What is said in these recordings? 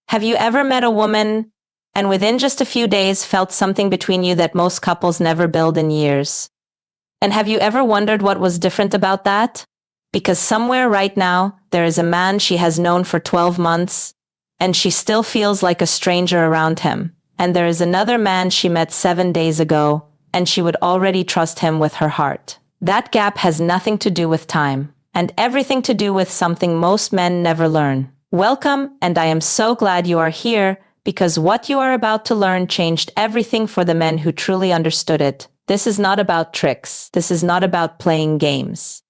Have you ever met a woman and within just a few days felt something between you that most couples never build in years? And have you ever wondered what was different about that? Because somewhere right now, there is a man she has known for 12 months, and she still feels like a stranger around him. And there is another man she met 7 days ago, and she would already trust him with her heart. That gap has nothing to do with time, and everything to do with something most men never learn. Welcome, and I am so glad you are here, because what you are about to learn changed everything for the men who truly understood it. This is not about tricks. This is not about playing games.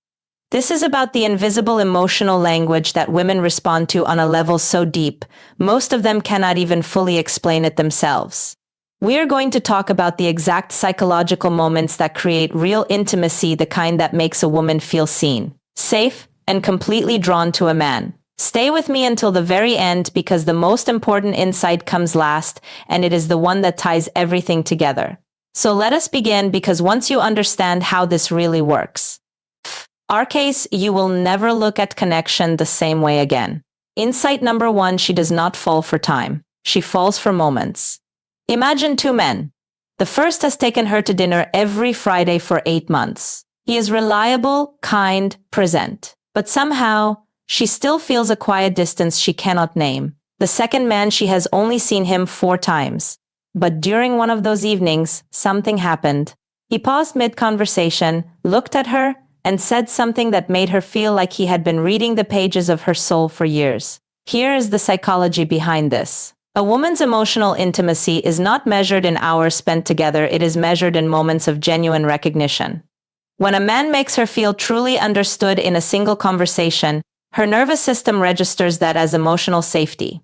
This is about the invisible emotional language that women respond to on a level so deep, most of them cannot even fully explain it themselves. We are going to talk about the exact psychological moments that create real intimacy, the kind that makes a woman feel seen, safe, and completely drawn to a man. Stay with me until the very end, because the most important insight comes last, and it is the one that ties everything together. So let us begin, because once you understand how this really works, our case, you will never look at connection the same way again. Insight number 1, she does not fall for time. She falls for moments. Imagine 2 men. The first has taken her to dinner every Friday for 8 months. He is reliable, kind, present. But somehow, she still feels a quiet distance she cannot name. The second man, she has only seen him 4 times. But during one of those evenings, something happened. He paused mid-conversation, looked at her, and said something that made her feel like he had been reading the pages of her soul for years. Here is the psychology behind this. A woman's emotional intimacy is not measured in hours spent together, it is measured in moments of genuine recognition. When a man makes her feel truly understood in a single conversation, her nervous system registers that as emotional safety.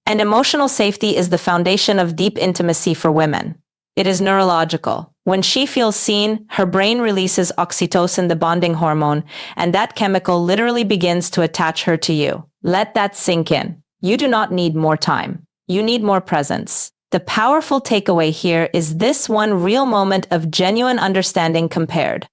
And emotional safety is the foundation of deep intimacy for women. It is neurological. When she feels seen, her brain releases oxytocin, the bonding hormone, and that chemical literally begins to attach her to you. Let that sink in. You do not need more time. You need more presence. The powerful takeaway here is this one real moment of genuine understanding compared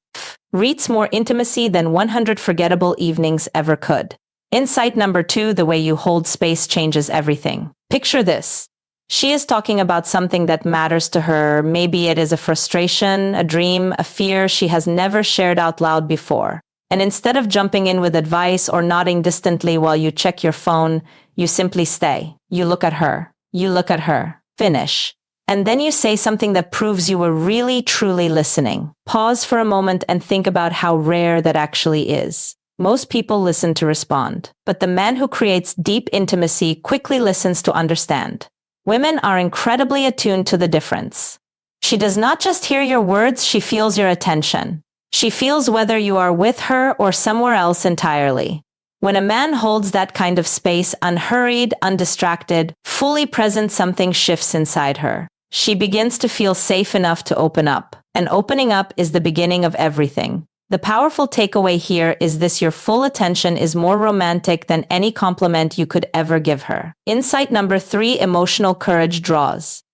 reads more intimacy than 100 forgettable evenings ever could. Insight number 2, the way you hold space changes everything. Picture this. She is talking about something that matters to her. Maybe it is a frustration, a dream, a fear she has never shared out loud before. And instead of jumping in with advice or nodding distantly while you check your phone, you simply stay. You look at her. You look at her. Finish. And then you say something that proves you were really, truly listening. Pause for a moment and think about how rare that actually is. Most people listen to respond, but the man who creates deep intimacy quickly listens to understand. Women are incredibly attuned to the difference. She does not just hear your words, she feels your attention. She feels whether you are with her or somewhere else entirely. When a man holds that kind of space, unhurried, undistracted, fully present, something shifts inside her. She begins to feel safe enough to open up. And opening up is the beginning of everything. The powerful takeaway here is this: your full attention is more romantic than any compliment you could ever give her. Insight number 3, emotional courage draws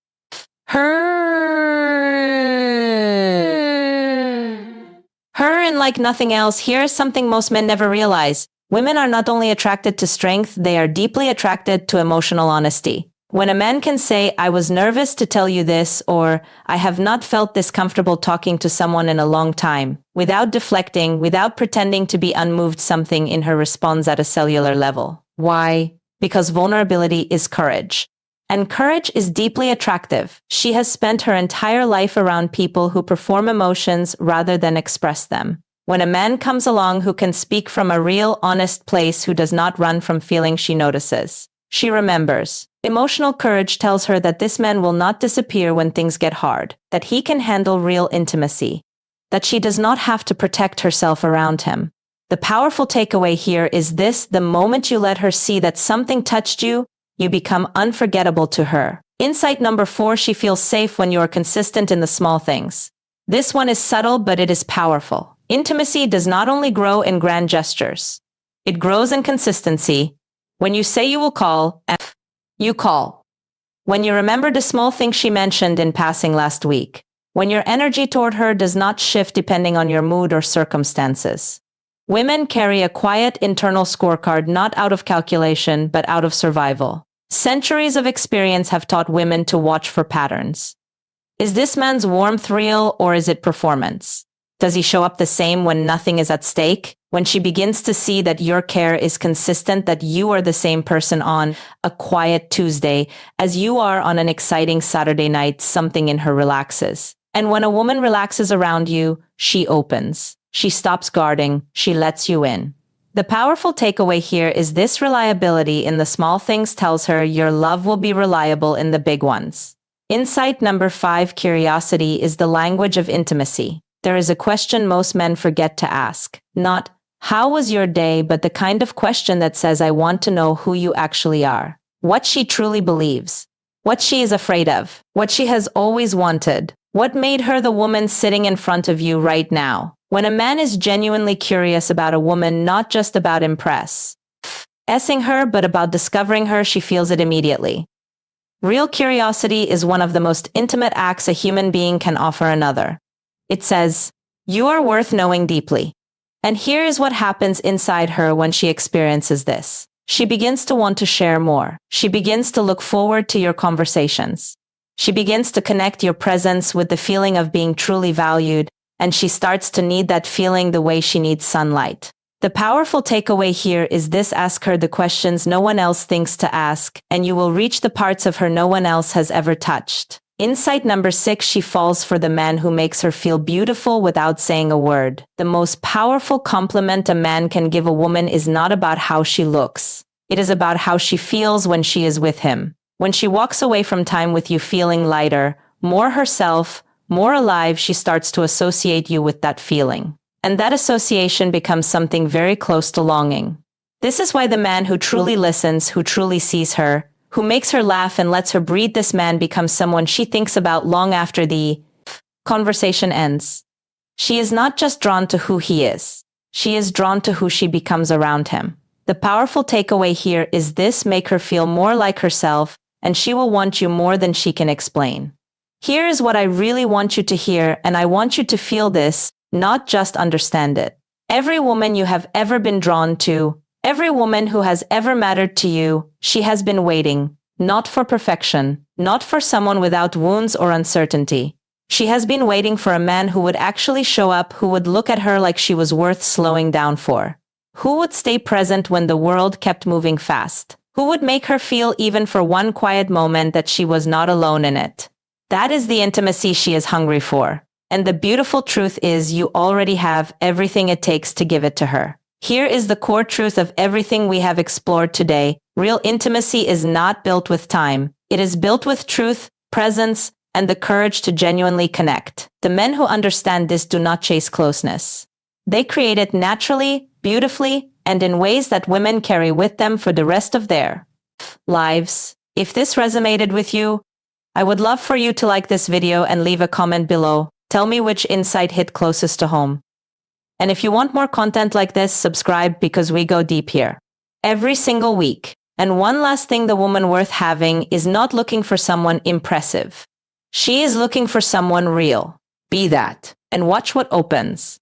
her in like nothing else. Here is something most men never realize. Women are not only attracted to strength, they are deeply attracted to emotional honesty. When a man can say, "I was nervous to tell you this," or "I have not felt this comfortable talking to someone in a long time," without deflecting, without pretending to be unmoved, something in her responds at a cellular level. Why? Because vulnerability is courage. And courage is deeply attractive. She has spent her entire life around people who perform emotions rather than express them. When a man comes along who can speak from a real, honest place, who does not run from feelings, she notices. She remembers. Emotional courage tells her that this man will not disappear when things get hard, that he can handle real intimacy, that she does not have to protect herself around him. The powerful takeaway here is this: the moment you let her see that something touched you, you become unforgettable to her. Insight number 4, she feels safe when you are consistent in the small things. This one is subtle, but it is powerful. Intimacy does not only grow in grand gestures. It grows in consistency. When you say you will call, you call. When you remember the small thing she mentioned in passing last week. When your energy toward her does not shift depending on your mood or circumstances. Women carry a quiet internal scorecard, not out of calculation, but out of survival. Centuries of experience have taught women to watch for patterns. Is this man's warmth real or is it performance? Does he show up the same when nothing is at stake? When she begins to see that your care is consistent, that you are the same person on a quiet Tuesday as you are on an exciting Saturday night, something in her relaxes. And when a woman relaxes around you, she opens. She stops guarding. She lets you in. The powerful takeaway here is this: reliability in the small things tells her your love will be reliable in the big ones. Insight number 5: curiosity is the language of intimacy. There is a question most men forget to ask. Not, "How was your day?" but the kind of question that says, "I want to know who you actually are. What she truly believes. What she is afraid of. What she has always wanted. What made her the woman sitting in front of you right now." When a man is genuinely curious about a woman, not just about impressing her, but about discovering her, she feels it immediately. Real curiosity is one of the most intimate acts a human being can offer another. It says, "You are worth knowing deeply." And here is what happens inside her when she experiences this. She begins to want to share more. She begins to look forward to your conversations. She begins to connect your presence with the feeling of being truly valued, and she starts to need that feeling the way she needs sunlight. The powerful takeaway here is this: ask her the questions no one else thinks to ask, and you will reach the parts of her no one else has ever touched. Insight number 6: she falls for the man who makes her feel beautiful without saying a word. The most powerful compliment a man can give a woman is not about how she looks. It is about how she feels when she is with him. When she walks away from time with you feeling lighter, more herself, more alive, she starts to associate you with that feeling. And that association becomes something very close to longing. This is why the man who truly listens, who truly sees her, who makes her laugh and lets her breathe, this man becomes someone she thinks about long after the conversation ends. She is not just drawn to who he is. She is drawn to who she becomes around him. The powerful takeaway here is this: make her feel more like herself, and she will want you more than she can explain. Here is what I really want you to hear, and I want you to feel this, not just understand it. Every woman you have ever been drawn to, every woman who has ever mattered to you, she has been waiting, not for perfection, not for someone without wounds or uncertainty. She has been waiting for a man who would actually show up, who would look at her like she was worth slowing down for. Who would stay present when the world kept moving fast? Who would make her feel, even for one quiet moment, that she was not alone in it? That is the intimacy she is hungry for. And the beautiful truth is, you already have everything it takes to give it to her. Here is the core truth of everything we have explored today. Real intimacy is not built with time. It is built with truth, presence, and the courage to genuinely connect. The men who understand this do not chase closeness. They create it naturally, beautifully, and in ways that women carry with them for the rest of their lives. If this resonated with you, I would love for you to like this video and leave a comment below. Tell me which insight hit closest to home. And if you want more content like this, subscribe, because we go deep here every single week. And one last thing: the woman worth having is not looking for someone impressive. She is looking for someone real. Be that, and watch what opens.